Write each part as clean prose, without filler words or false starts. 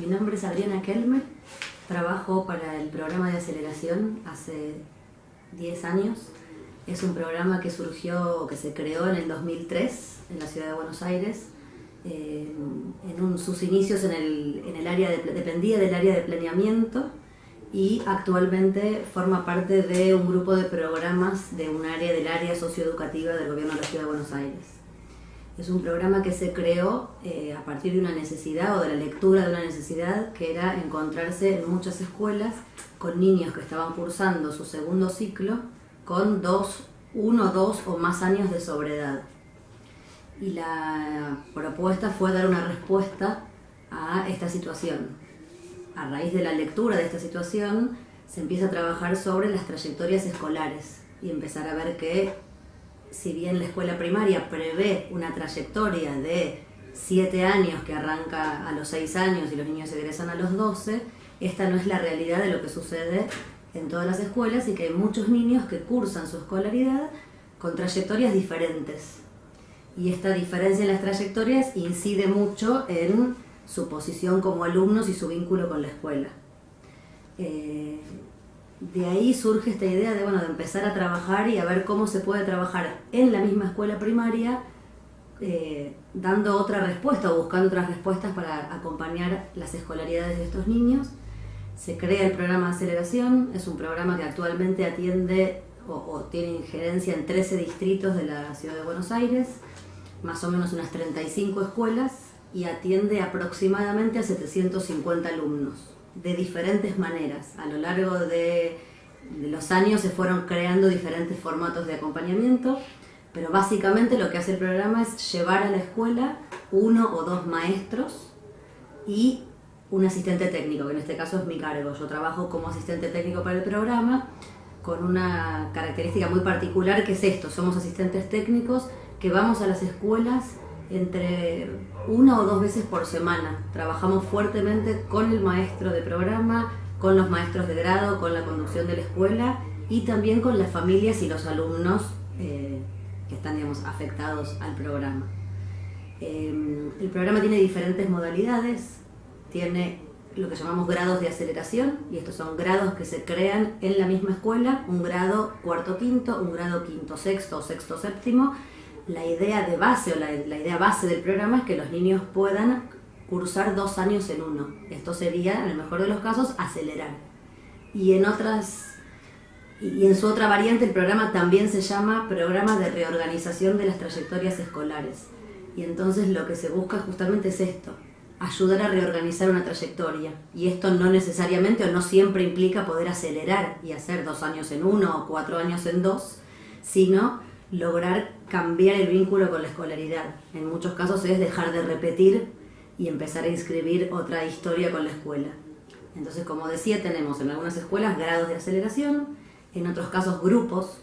Mi nombre es Adriana Kelmer, trabajo para el programa de aceleración hace 10 años. Es un programa que surgió, que se creó en el 2003 en la ciudad de Buenos Aires. En sus inicios en el área dependía del área de planeamiento y actualmente forma parte de un grupo de programas del área socioeducativa del gobierno de la ciudad de Buenos Aires. Es un programa que se creó a partir de una necesidad o de la lectura de una necesidad que era encontrarse en muchas escuelas con niños que estaban cursando su segundo ciclo con 1, 2 o más años de sobreedad. Y la propuesta fue dar una respuesta a esta situación. A raíz de la lectura de esta situación se empieza a trabajar sobre las trayectorias escolares y empezar a ver que si bien la escuela primaria prevé una trayectoria de 7 años que arranca a los 6 años y los niños egresan a los 12, esta no es la realidad de lo que sucede en todas las escuelas y que hay muchos niños que cursan su escolaridad con trayectorias diferentes. Y esta diferencia en las trayectorias incide mucho en su posición como alumnos y su vínculo con la escuela. De ahí surge esta idea de empezar a trabajar y a ver cómo se puede trabajar en la misma escuela primaria, dando otra respuesta o buscando otras respuestas para acompañar las escolaridades de estos niños. Se crea el programa de aceleración, es un programa que actualmente atiende o tiene injerencia en 13 distritos de la ciudad de Buenos Aires, más o menos unas 35 escuelas, y atiende aproximadamente a 750 alumnos, de diferentes maneras. A lo largo de los años se fueron creando diferentes formatos de acompañamiento, pero básicamente lo que hace el programa es llevar a la escuela 1 o 2 maestros y un asistente técnico, que en este caso es mi cargo. Yo trabajo como asistente técnico para el programa, con una característica muy particular que es esto: somos asistentes técnicos que vamos a las escuelas entre 1 o 2 veces por semana. Trabajamos fuertemente con el maestro de programa, con los maestros de grado, con la conducción de la escuela y también con las familias y los alumnos que están, afectados al programa. El programa tiene diferentes modalidades, tiene lo que llamamos grados de aceleración, y estos son grados que se crean en la misma escuela, un grado cuarto quinto, un grado quinto sexto o sexto séptimo. La idea de base o la idea base del programa es que los niños puedan cursar 2 años en uno. Esto sería, en el mejor de los casos, acelerar. Y en su otra variante, el programa también se llama Programa de Reorganización de las Trayectorias Escolares. Y entonces lo que se busca justamente es esto: ayudar a reorganizar una trayectoria. Y esto no necesariamente o no siempre implica poder acelerar y hacer 2 años en 1 o 4 años en 2, sino lograr cambiar el vínculo con la escolaridad. En muchos casos es dejar de repetir y empezar a inscribir otra historia con la escuela. Entonces, como decía, tenemos en algunas escuelas grados de aceleración, en otros casos grupos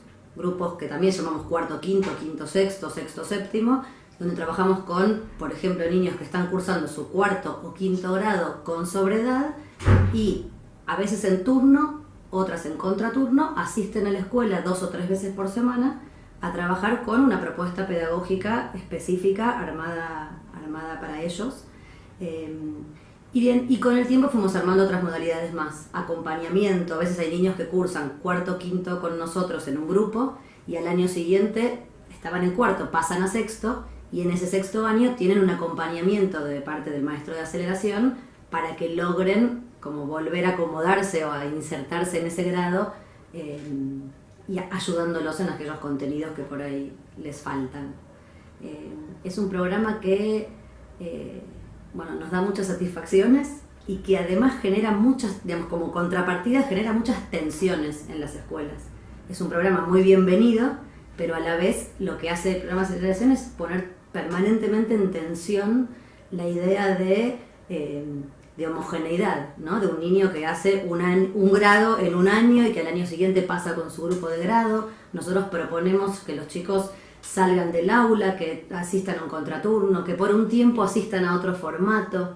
que también llamamos cuarto quinto, quinto sexto, sexto séptimo, donde trabajamos con, por ejemplo, niños que están cursando su cuarto o quinto grado con sobreedad y a veces en turno, otras en contraturno, asisten a la escuela 2 o 3 veces por semana a trabajar con una propuesta pedagógica específica armada para ellos. Y con el tiempo fuimos armando otras modalidades más. Acompañamiento, a veces hay niños que cursan cuarto, quinto con nosotros en un grupo y al año siguiente estaban en cuarto, pasan a sexto y en ese sexto año tienen un acompañamiento de parte del maestro de aceleración para que logren como volver a acomodarse o a insertarse en ese grado, y ayudándolos en aquellos contenidos que por ahí les faltan. Es un programa que nos da muchas satisfacciones y que además genera muchas, como contrapartida, genera muchas tensiones en las escuelas. Es un programa muy bienvenido, pero a la vez lo que hace el programa de aceleración es poner permanentemente en tensión la idea de homogeneidad, ¿no? De un niño que hace un grado en un año y que al año siguiente pasa con su grupo de grado. Nosotros proponemos que los chicos salgan del aula, que asistan a un contraturno, que por un tiempo asistan a otro formato.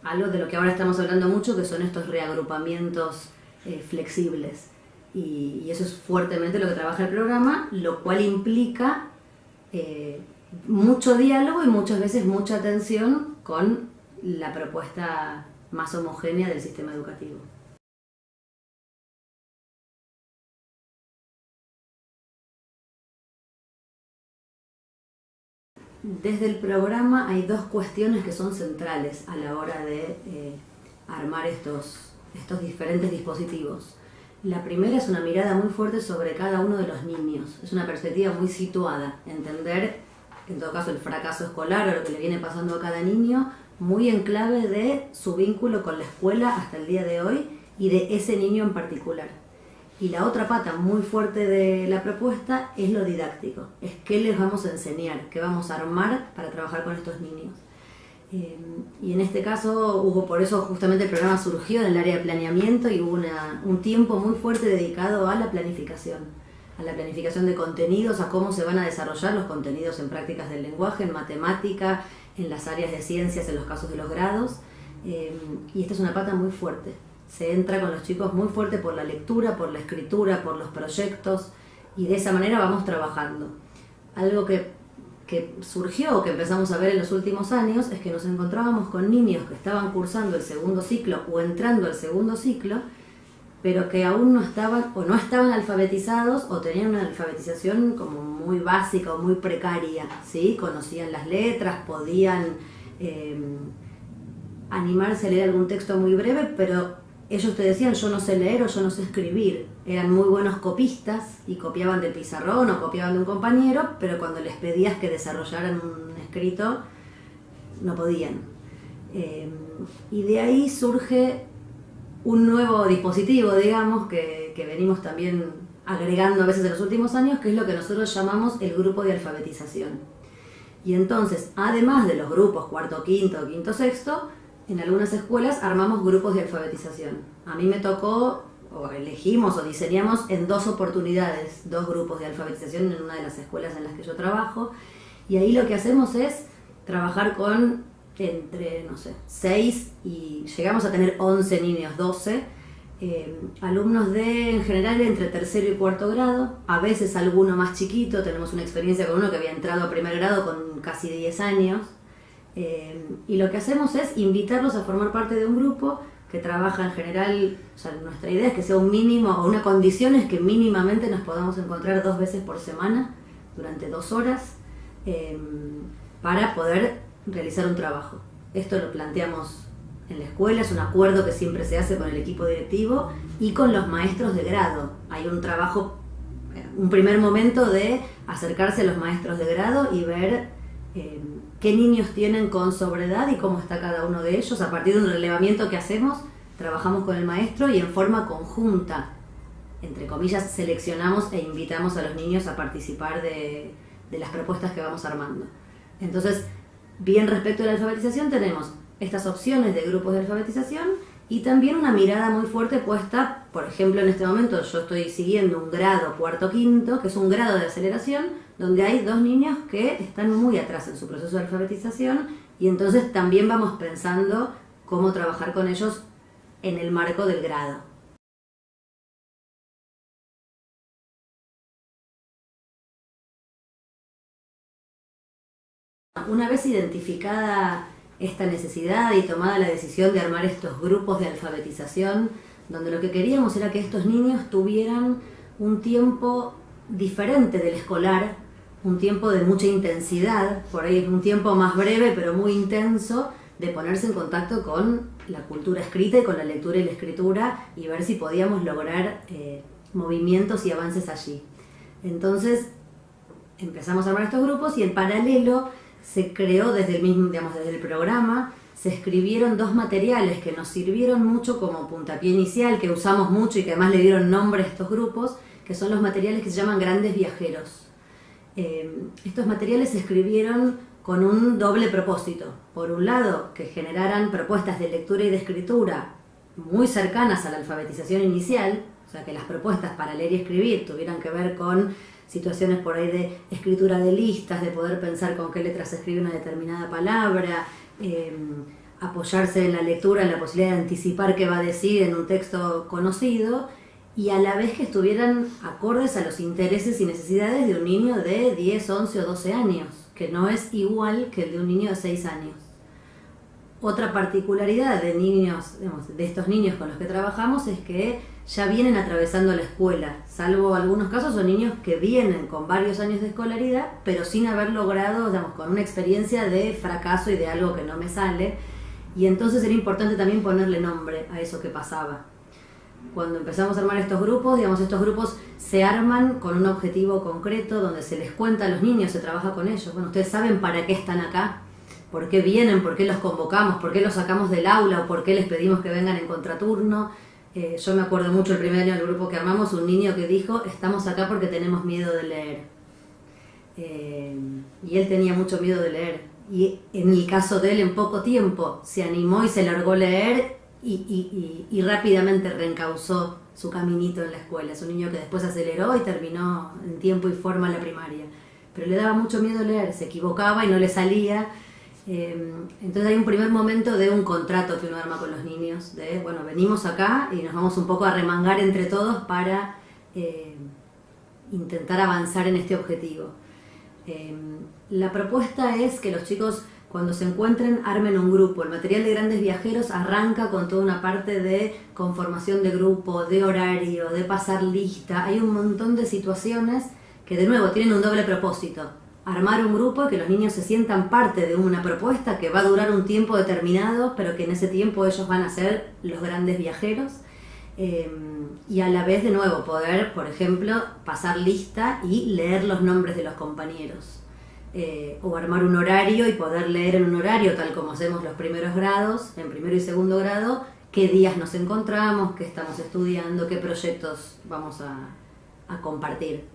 Algo de lo que ahora estamos hablando mucho, que son estos reagrupamientos flexibles. Y eso es fuertemente lo que trabaja el programa, lo cual implica mucho diálogo y muchas veces mucha atención con la propuesta más homogénea del sistema educativo. Desde el programa hay dos cuestiones que son centrales a la hora de armar estos diferentes dispositivos. La primera es una mirada muy fuerte sobre cada uno de los niños, es una perspectiva muy situada, entender en todo caso el fracaso escolar o lo que le viene pasando a cada niño, muy en clave de su vínculo con la escuela hasta el día de hoy y de ese niño en particular. Y la otra pata muy fuerte de la propuesta es lo didáctico, es qué les vamos a enseñar, qué vamos a armar para trabajar con estos niños. Y en este caso por eso justamente el programa surgió en el área de planeamiento y hubo un tiempo muy fuerte dedicado a la planificación de contenidos, a cómo se van a desarrollar los contenidos en prácticas del lenguaje, en matemática, en las áreas de ciencias, en los casos de los grados. Y esta es una pata muy fuerte. Se entra con los chicos muy fuerte por la lectura, por la escritura, por los proyectos, y de esa manera vamos trabajando. Algo que surgió, que empezamos a ver en los últimos años, es que nos encontrábamos con niños que estaban cursando el segundo ciclo o entrando al segundo ciclo, pero que aún no estaban alfabetizados o tenían una alfabetización como muy básica o muy precaria, ¿sí? Conocían las letras, podían animarse a leer algún texto muy breve, pero ellos te decían, yo no sé leer o yo no sé escribir. Eran muy buenos copistas y copiaban del pizarrón o copiaban de un compañero, pero cuando les pedías que desarrollaran un escrito, no podían. Y de ahí surge un nuevo dispositivo, digamos, que venimos también agregando a veces en los últimos años, que es lo que nosotros llamamos el grupo de alfabetización. Y entonces, además de los grupos cuarto, quinto, sexto, en algunas escuelas armamos grupos de alfabetización. A mí me tocó, o elegimos o diseñamos en 2 oportunidades, 2 grupos de alfabetización en una de las escuelas en las que yo trabajo. Y ahí lo que hacemos es trabajar con entre, 6 y llegamos a tener 11 niños, 12, alumnos en general entre tercero y cuarto grado, a veces alguno más chiquito, tenemos una experiencia con uno que había entrado a primer grado con casi 10 años. Y lo que hacemos es invitarlos a formar parte de un grupo que trabaja en general, nuestra idea es que sea un mínimo, o una condición es que mínimamente nos podamos encontrar 2 veces por semana, durante 2 horas, para poder realizar un trabajo. Esto lo planteamos en la escuela, es un acuerdo que siempre se hace con el equipo directivo y con los maestros de grado. Hay un trabajo, un primer momento de acercarse a los maestros de grado y ver qué niños tienen con sobredad y cómo está cada uno de ellos. A partir de un relevamiento que hacemos, trabajamos con el maestro y en forma conjunta, entre comillas, seleccionamos e invitamos a los niños a participar de las propuestas que vamos armando. Entonces, bien respecto a la alfabetización, tenemos estas opciones de grupos de alfabetización y también una mirada muy fuerte puesta, por ejemplo, en este momento yo estoy siguiendo un grado cuarto quinto, que es un grado de aceleración, donde hay 2 niños que están muy atrás en su proceso de alfabetización y entonces también vamos pensando cómo trabajar con ellos en el marco del grado. Una vez identificada esta necesidad y tomada la decisión de armar estos grupos de alfabetización, donde lo que queríamos era que estos niños tuvieran un tiempo diferente del escolar, un tiempo de mucha intensidad, por ahí un tiempo más breve pero muy intenso, de ponerse en contacto con la cultura escrita y con la lectura y la escritura y ver si podíamos lograr movimientos y avances allí. Entonces empezamos a armar estos grupos y en paralelo se creó desde el programa, se escribieron 2 materiales que nos sirvieron mucho como puntapié inicial, que usamos mucho y que además le dieron nombre a estos grupos, que son los materiales que se llaman Grandes Viajeros. Estos materiales se escribieron con un doble propósito. Por un lado, que generaran propuestas de lectura y de escritura muy cercanas a la alfabetización inicial, o sea, que las propuestas para leer y escribir tuvieran que ver con situaciones por ahí de escritura de listas, de poder pensar con qué letras se escribe una determinada palabra, apoyarse en la lectura, en la posibilidad de anticipar qué va a decir en un texto conocido, y a la vez que estuvieran acordes a los intereses y necesidades de un niño de 10, 11 o 12 años, que no es igual que el de un niño de 6 años. Otra particularidad de niños, digamos, de estos niños con los que trabajamos es que ya vienen atravesando la escuela, salvo algunos casos son niños que vienen con varios años de escolaridad, pero sin haber logrado, digamos, con una experiencia de fracaso y de algo que no me sale, y entonces era importante también ponerle nombre a eso que pasaba. Cuando empezamos a armar estos grupos, digamos, estos grupos se arman con un objetivo concreto, donde se les cuenta a los niños, se trabaja con ellos. Bueno, ustedes saben para qué están acá, por qué vienen, por qué los convocamos, por qué los sacamos del aula o por qué les pedimos que vengan en contraturno. Yo me acuerdo mucho el primer año del grupo que armamos, un niño que dijo, estamos acá porque tenemos miedo de leer. Y él tenía mucho miedo de leer. Y en el caso de él, en poco tiempo, se animó y se largó a leer y rápidamente reencauzó su caminito en la escuela. Es un niño que después aceleró y terminó en tiempo y forma la primaria. Pero le daba mucho miedo leer, se equivocaba y no le salía. Entonces hay un primer momento de un contrato que uno arma con los niños, de bueno, venimos acá y nos vamos un poco a remangar entre todos para intentar avanzar en este objetivo. La propuesta es que los chicos cuando se encuentren armen un grupo. El material de Grandes Viajeros arranca con toda una parte de conformación de grupo, de horario, de pasar lista. Hay un montón de situaciones que de nuevo tienen un doble propósito. Armar un grupo y que los niños se sientan parte de una propuesta que va a durar un tiempo determinado, pero que en ese tiempo ellos van a ser los grandes viajeros. Y a la vez, de nuevo, poder, por ejemplo, pasar lista y leer los nombres de los compañeros. O armar un horario y poder leer en un horario, tal como hacemos los primeros grados, en primero y segundo grado, qué días nos encontramos, qué estamos estudiando, qué proyectos vamos a compartir.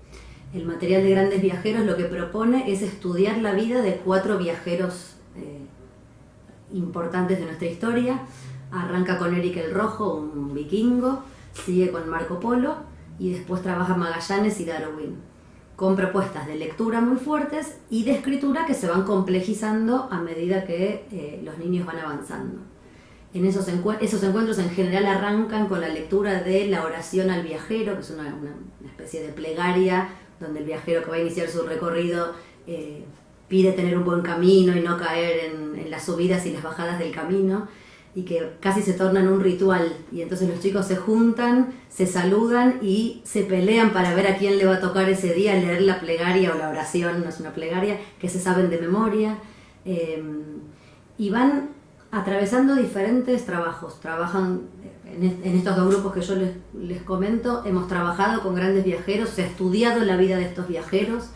El material de Grandes Viajeros lo que propone es estudiar la vida de 4 viajeros importantes de nuestra historia. Arranca con Eric el Rojo, un vikingo, sigue con Marco Polo y después trabaja Magallanes y Darwin, con propuestas de lectura muy fuertes y de escritura que se van complejizando a medida que los niños van avanzando. Esos encuentros en general arrancan con la lectura de la oración al viajero, que es una especie de plegaria donde el viajero que va a iniciar su recorrido pide tener un buen camino y no caer en las subidas y las bajadas del camino, y que casi se torna en un ritual, y entonces los chicos se juntan, se saludan y se pelean para ver a quién le va a tocar ese día leer la plegaria o la oración, no es una plegaria, que se saben de memoria, y van atravesando diferentes trabajos. Trabajan en estos 2 grupos que yo les comento, hemos trabajado con Grandes Viajeros, se ha estudiado la vida de estos viajeros,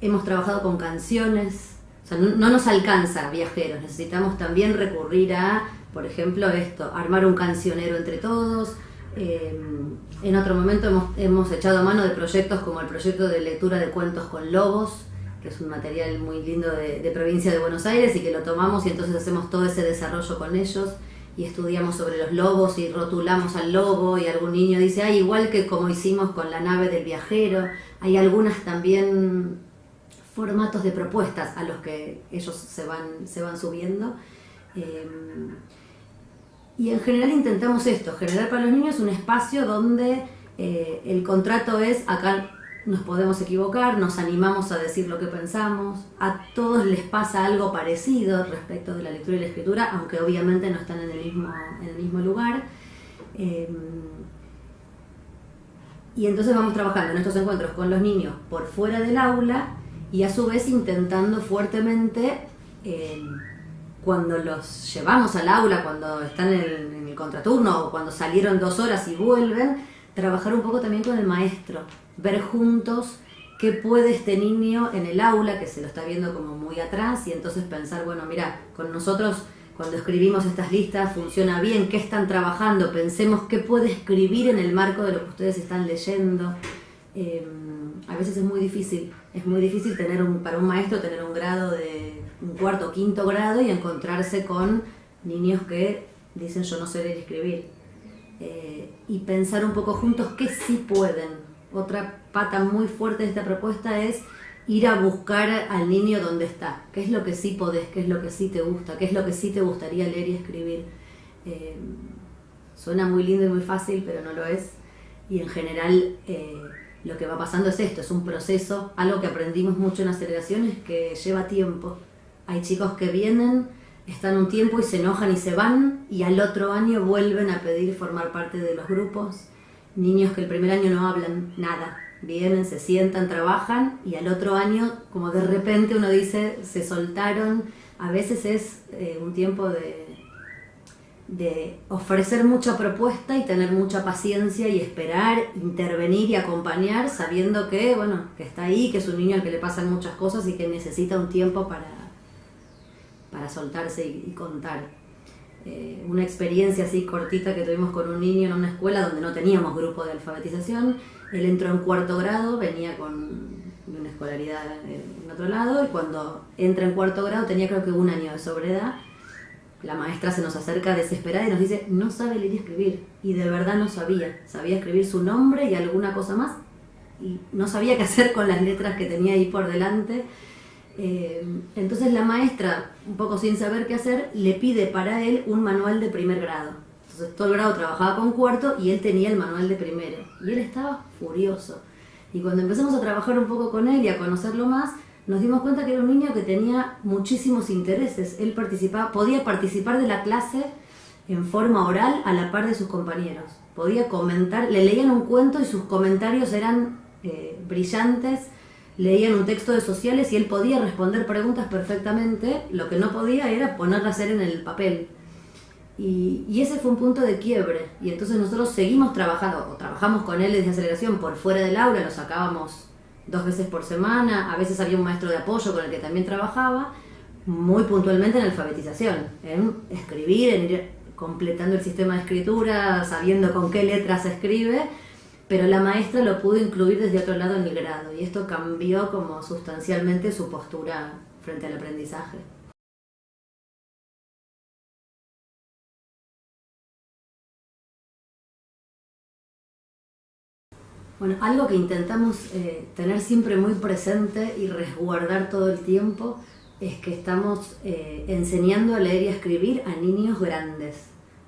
hemos trabajado con canciones. O sea, no nos alcanza viajeros, necesitamos también recurrir a, por ejemplo, armar un cancionero entre todos. En otro momento hemos echado mano de proyectos como el proyecto de lectura de cuentos con lobos, que es un material muy lindo de provincia de Buenos Aires, y que lo tomamos y entonces hacemos todo ese desarrollo con ellos y estudiamos sobre los lobos y rotulamos al lobo, y algún niño dice, igual que como hicimos con la nave del viajero. Hay algunas también formatos de propuestas a los que ellos se van subiendo. Y en general intentamos generar para los niños un espacio donde el contrato es, acá nos podemos equivocar, nos animamos a decir lo que pensamos, a todos les pasa algo parecido respecto de la lectura y la escritura, aunque obviamente no están en el mismo lugar. Y entonces vamos trabajando en estos encuentros con los niños por fuera del aula, y a su vez intentando fuertemente, cuando los llevamos al aula, cuando están en el contraturno o cuando salieron 2 horas y vuelven, trabajar un poco también con el maestro, ver juntos qué puede este niño en el aula, que se lo está viendo como muy atrás, y entonces pensar, bueno, mira, con nosotros cuando escribimos estas listas funciona bien, qué están trabajando, pensemos qué puede escribir en el marco de lo que ustedes están leyendo. A veces es muy difícil para un maestro tener un grado de un 4º o 5º grado y encontrarse con niños que dicen yo no sé leer y escribir, y pensar un poco juntos qué sí pueden. Otra pata muy fuerte de esta propuesta es ir a buscar al niño donde está, qué es lo que sí podés, qué es lo que sí te gusta, qué es lo que sí te gustaría leer y escribir. Suena muy lindo y muy fácil, pero no lo es, y en general lo que va pasando es esto, es un proceso, algo que aprendimos mucho en Aceleraciones, que lleva tiempo. Hay chicos que vienen están un tiempo y se enojan y se van, y al otro año vuelven a pedir formar parte de los grupos. Niños que el primer año no hablan nada, vienen, se sientan, trabajan, y al otro año, como de repente uno dice, se soltaron. A veces es un tiempo de ofrecer mucha propuesta y tener mucha paciencia y esperar, intervenir y acompañar, sabiendo que, bueno, que está ahí, que es un niño al que le pasan muchas cosas y que necesita un tiempo para soltarse y contar. Una experiencia así cortita que tuvimos con un niño en una escuela donde no teníamos grupo de alfabetización. Él entró en 4º grado, venía con una escolaridad en otro lado, y cuando entra en 4º grado tenía creo que 1 año de sobriedad. La maestra se nos acerca desesperada y nos dice, no sabe leer y escribir. Y de verdad no sabía. Sabía escribir su nombre y alguna cosa más, y no sabía qué hacer con las letras que tenía ahí por delante. Entonces la maestra, un poco sin saber qué hacer, le pide para él un manual de 1er grado. Entonces todo el grado trabajaba con 4º y él tenía el manual de 1º. Y él estaba furioso. Y cuando empezamos a trabajar un poco con él y a conocerlo más, nos dimos cuenta que era un niño que tenía muchísimos intereses. Él podía participar de la clase en forma oral a la par de sus compañeros. Podía comentar, le leían un cuento y sus comentarios eran brillantes. Leían un texto de sociales y él podía responder preguntas perfectamente. Lo que no podía era ponerla a hacer en el papel. Y ese fue un punto de quiebre. Y entonces nosotros seguimos trabajando, o trabajamos con él desde aceleración por fuera del aula, lo sacábamos 2 veces por semana. A veces había un maestro de apoyo con el que también trabajaba, muy puntualmente en alfabetización, en escribir, en ir completando el sistema de escritura, sabiendo con qué letras se escribe. Pero la maestra lo pudo incluir desde otro lado en el grado, y esto cambió como sustancialmente su postura frente al aprendizaje. Bueno, algo que intentamos tener siempre muy presente y resguardar todo el tiempo es que estamos enseñando a leer y a escribir a niños grandes,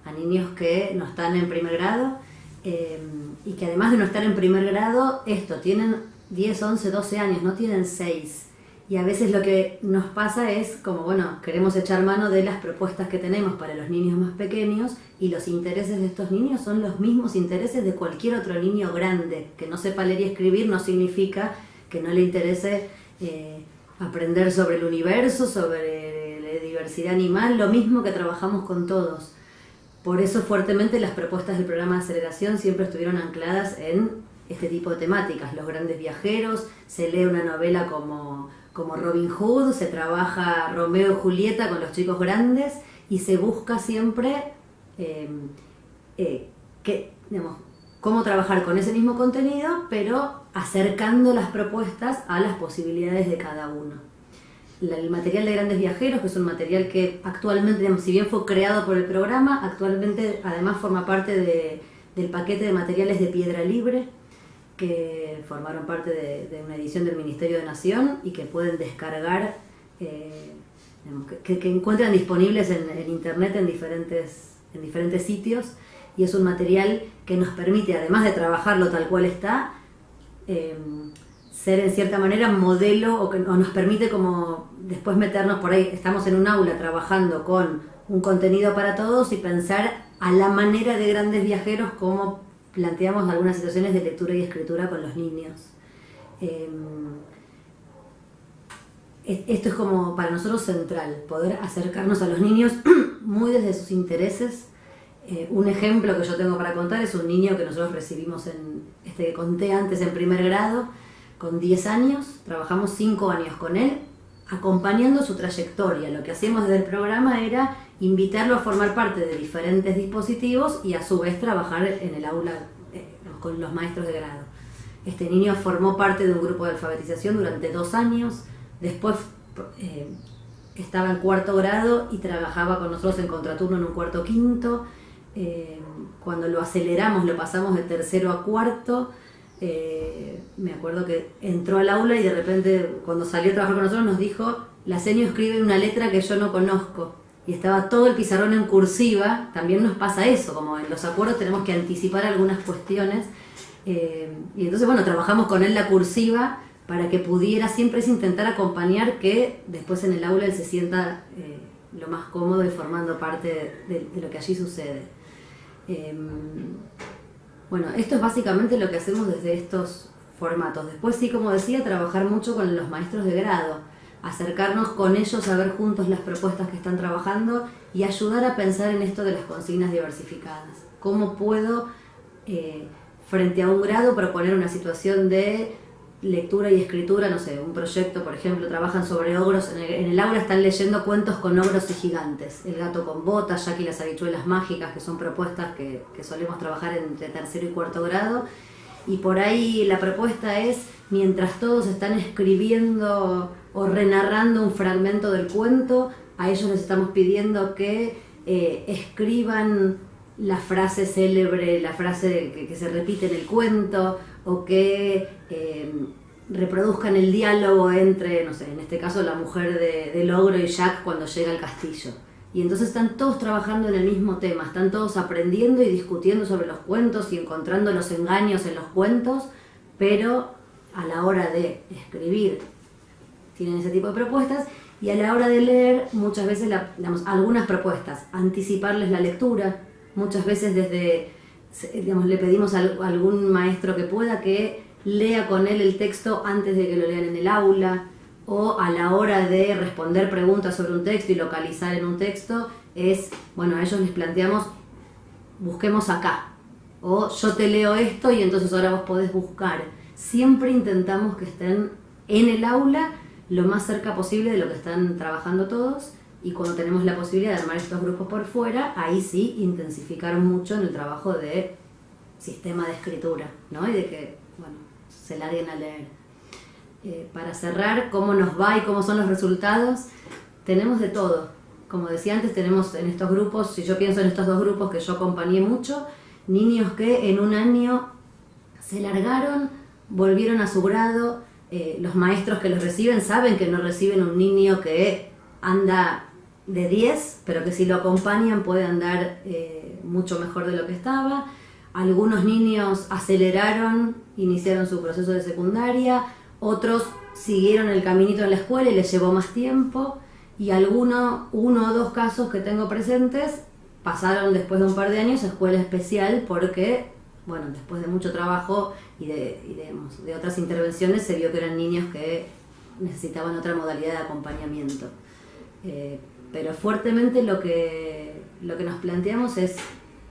a niños que no están en 1er grado, y que además de no estar en 1er grado, tienen 10, 11, 12 años, no tienen 6. Y a veces lo que nos pasa es como, bueno, queremos echar mano de las propuestas que tenemos para los niños más pequeños, y los intereses de estos niños son los mismos intereses de cualquier otro niño grande. Que no sepa leer y escribir no significa que no le interese aprender sobre el universo, sobre la diversidad animal, lo mismo que trabajamos con todos. Por eso fuertemente las propuestas del programa de aceleración siempre estuvieron ancladas en este tipo de temáticas. Los grandes viajeros, se lee una novela como Robin Hood, se trabaja Romeo y Julieta con los chicos grandes, y se busca siempre cómo trabajar con ese mismo contenido, pero acercando las propuestas a las posibilidades de cada uno. El material de grandes viajeros, que es un material que actualmente, si bien fue creado por el programa, actualmente además forma parte del paquete de materiales de Piedra Libre, que formaron parte de una edición del Ministerio de Nación y que pueden descargar, que encuentran disponibles en internet en diferentes sitios, y es un material que nos permite, además de trabajarlo tal cual está, ser en cierta manera modelo, o nos permite como después meternos por ahí. Estamos en un aula trabajando con un contenido para todos y pensar a la manera de grandes viajeros cómo planteamos algunas situaciones de lectura y escritura con los niños. Esto es como para nosotros central, poder acercarnos a los niños muy desde sus intereses. Un ejemplo que yo tengo para contar es un niño que nosotros recibimos que conté antes, en 1er grado, con 10 años. Trabajamos 5 años con él, acompañando su trayectoria. Lo que hacíamos desde el programa era invitarlo a formar parte de diferentes dispositivos y a su vez trabajar en el aula con los maestros de grado. Este niño formó parte de un grupo de alfabetización durante 2 años, después estaba en 4º grado y trabajaba con nosotros en contraturno en un 4º, 5º. Cuando lo aceleramos, lo pasamos de 3º a 4º. Me acuerdo que entró al aula y de repente, cuando salió a trabajar con nosotros, nos dijo: la seño escribe una letra que yo no conozco. Y estaba todo el pizarrón en cursiva. También nos pasa eso, como en los acuerdos tenemos que anticipar algunas cuestiones. Y entonces, bueno, trabajamos con él la cursiva para que pudiera, siempre es intentar acompañar que después en el aula él se sienta lo más cómodo y formando parte de lo que allí sucede. Bueno, esto es básicamente lo que hacemos desde estos formatos. Después sí, como decía, trabajar mucho con los maestros de grado, acercarnos con ellos a ver juntos las propuestas que están trabajando y ayudar a pensar en esto de las consignas diversificadas. ¿Cómo puedo, frente a un grado, proponer una situación de lectura y escritura? No sé, un proyecto, por ejemplo, trabajan sobre ogros, en el aula están leyendo cuentos con ogros y gigantes, El gato con botas, Jack y las habichuelas mágicas, que son propuestas que solemos trabajar entre tercero y cuarto grado, y por ahí la propuesta es, mientras todos están escribiendo o renarrando un fragmento del cuento, a ellos les estamos pidiendo que escriban la frase célebre, la frase que se repite en el cuento, o que reproduzcan el diálogo entre, no sé, en este caso la mujer del ogro y Jack cuando llega al castillo. Y entonces están todos trabajando en el mismo tema, están todos aprendiendo y discutiendo sobre los cuentos y encontrando los engaños en los cuentos, pero a la hora de escribir tienen ese tipo de propuestas, y a la hora de leer muchas veces, algunas propuestas, anticiparles la lectura, muchas veces le pedimos a algún maestro que pueda que lea con él el texto antes de que lo lean en el aula, o a la hora de responder preguntas sobre un texto y localizar en un texto, a ellos les planteamos, busquemos acá, o yo te leo esto y entonces ahora vos podés buscar. Siempre intentamos que estén en el aula lo más cerca posible de lo que están trabajando todos, y cuando tenemos la posibilidad de armar estos grupos por fuera, ahí sí intensificar mucho en el trabajo de sistema de escritura, ¿no? Y de que, se larguen a leer. Para cerrar, ¿cómo nos va y cómo son los resultados? Tenemos de todo. Como decía antes, tenemos en estos grupos, si yo pienso en estos dos grupos que yo acompañé mucho, niños que en un año se largaron, volvieron a su grado, los maestros que los reciben saben que no reciben un niño que anda de 10, pero que si lo acompañan puede andar mucho mejor de lo que estaba. Algunos niños aceleraron, iniciaron su proceso de secundaria, otros siguieron el caminito en la escuela y les llevó más tiempo, y uno o dos casos que tengo presentes pasaron después de un par de años a escuela especial porque, después de mucho trabajo y de otras intervenciones se vio que eran niños que necesitaban otra modalidad de acompañamiento. Pero fuertemente lo que nos planteamos es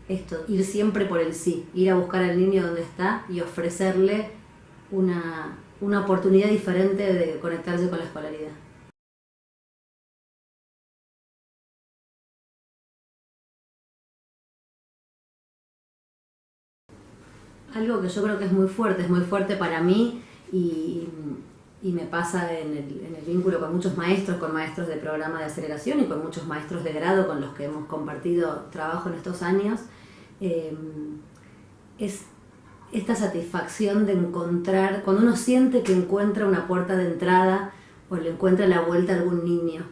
esto, ir siempre por el sí, ir a buscar al niño donde está y ofrecerle una oportunidad diferente de conectarse con la escolaridad. Algo que yo creo que es muy fuerte para mí y me pasa en el vínculo con muchos maestros, con maestros de programa de aceleración y con muchos maestros de grado con los que hemos compartido trabajo en estos años, es esta satisfacción de encontrar, cuando uno siente que encuentra una puerta de entrada o le encuentra la vuelta a algún niño,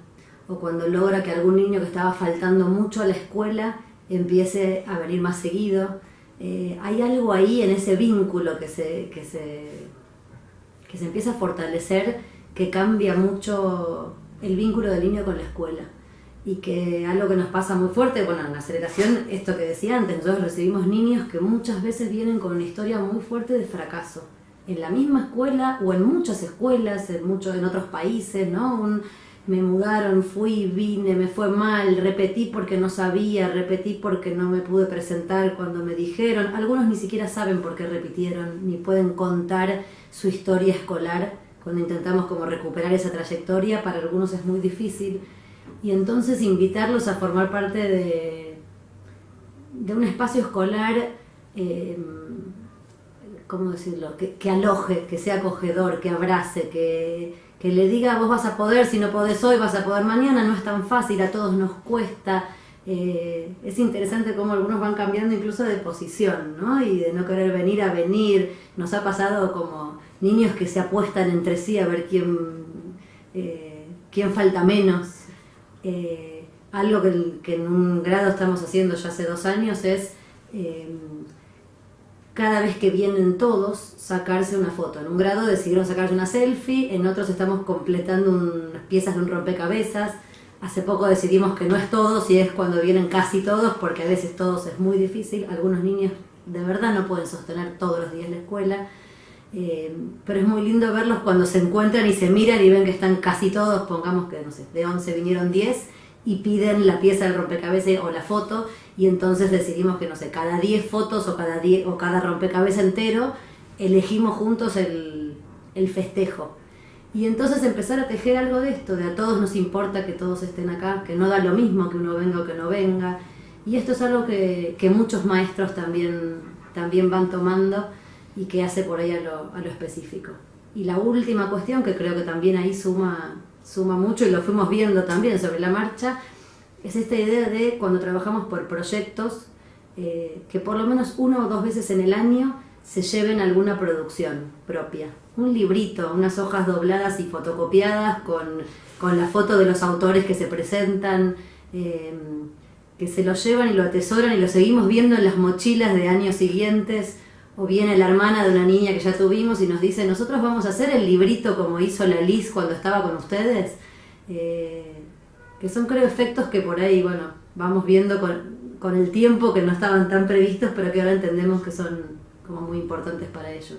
o cuando logra que algún niño que estaba faltando mucho a la escuela empiece a venir más seguido. Hay algo ahí en ese vínculo que se empieza a fortalecer, que cambia mucho el vínculo del niño con la escuela. Y que algo que nos pasa muy fuerte, en la aceleración, esto que decía antes, nosotros recibimos niños que muchas veces vienen con una historia muy fuerte de fracaso, en la misma escuela o en muchas escuelas, en otros países, ¿no? Me mudaron, fui, vine, me fue mal, repetí porque no sabía, repetí porque no me pude presentar cuando me dijeron. Algunos ni siquiera saben por qué repitieron, ni pueden contar su historia escolar. Cuando intentamos como recuperar esa trayectoria, para algunos es muy difícil. Y entonces invitarlos a formar parte de un espacio escolar, ¿cómo decirlo? Que aloje, que sea acogedor, que abrace, que le diga vos vas a poder, si no podés hoy vas a poder mañana, no es tan fácil, a todos nos cuesta. Es interesante cómo algunos van cambiando incluso de posición, ¿no? Y de no querer venir a venir. Nos ha pasado como niños que se apuestan entre sí a ver quién falta menos. Algo que en un grado estamos haciendo ya hace 2 años es cada vez que vienen todos sacarse una foto. En un grado decidieron sacarse una selfie, en otros estamos completando unas piezas de un rompecabezas. Hace poco decidimos que no es todos y es cuando vienen casi todos, porque a veces todos es muy difícil. Algunos niños de verdad no pueden sostener todos los días la escuela, pero es muy lindo verlos cuando se encuentran y se miran y ven que están casi todos. Pongamos que, no sé, de 11 vinieron 10 y piden la pieza del rompecabezas o la foto, y entonces decidimos que, no sé, cada 10 fotos o cada rompecabezas entero, elegimos juntos el festejo. Y entonces empezar a tejer algo de esto, de a todos nos importa que todos estén acá, que no da lo mismo que uno venga o que no venga. Y esto es algo que muchos maestros también van tomando y que hace por ahí a lo específico. Y la última cuestión, que creo que también ahí suma mucho, y lo fuimos viendo también sobre la marcha, es esta idea de cuando trabajamos por proyectos, que por lo menos 1 o 2 veces en el año se lleven alguna producción propia. Un librito, unas hojas dobladas y fotocopiadas con la foto de los autores que se presentan, que se lo llevan y lo atesoran y lo seguimos viendo en las mochilas de años siguientes. O viene la hermana de una niña que ya tuvimos y nos dice: nosotros vamos a hacer el librito como hizo la Liz cuando estaba con ustedes. Que son, creo, efectos que por ahí, bueno, vamos viendo con el tiempo, que no estaban tan previstos, pero que ahora entendemos que son como muy importantes para ellos.